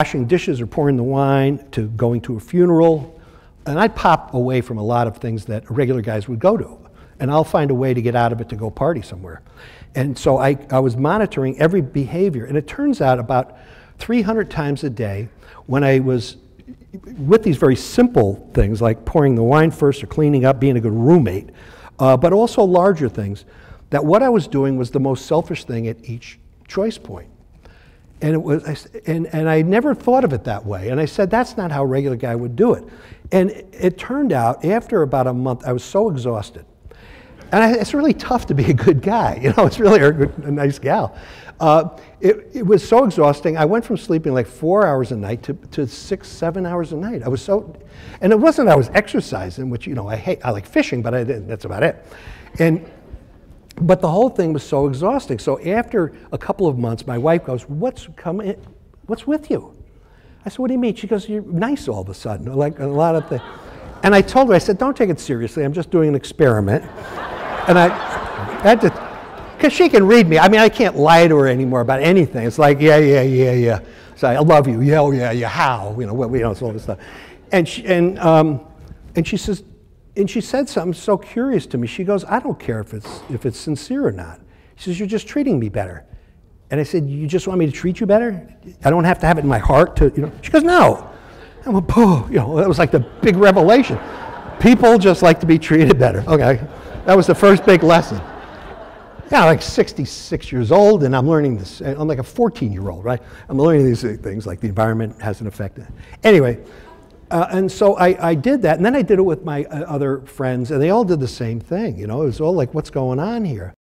washing dishes or pouring the wine to going to a funeral. And I'd pop away from a lot of things that regular guys would go to. And I'll find a way to get out of it to go party somewhere. And so I was monitoring every behavior. And it turns out about 300 times a day, when I was with these very simple things like pouring the wine first or cleaning up, being a good roommate, but also larger things, that what I was doing was the most selfish thing at each choice point. And, I never thought of it that way. And I said, that's not how a regular guy would do it. And it turned out, after about a month, I was so exhausted. And it's really tough to be a good guy. You know, it's really a nice gal. It was so exhausting. I went from sleeping like 4 hours a night to 6, 7 hours a night. I was so, and it wasn't I was exercising, which, you know, I like fishing, but I didn't, that's about it. But the whole thing was so exhausting. So after a couple of months, my wife goes, what's with you? I said, what do you mean? She goes, you're nice all of a sudden, like a lot of things. And I told her, I said, don't take it seriously. I'm just doing an experiment. And I had to, because she can read me. I mean, I can't lie to her anymore about anything. It's like, yeah. So I love you. Yeah, oh, yeah, how? You know, all this stuff. And she says, and she said something so curious to me. She goes, I don't care if it's sincere or not. She says, you're just treating me better. And I said, you just want me to treat you better? I don't have to have it in my heart to, you know? She goes, no. I went, oh, you know, that was like the big revelation. People just like to be treated better. Okay, that was the first big lesson. Yeah, I'm like 66 years old, and I'm learning this. I'm like a 14-year-old, right? I'm learning these things, like the environment has an effect. Anyway, and so I did that, and then I did it with my other friends, and they all did the same thing. You know, it was all like, what's going on here?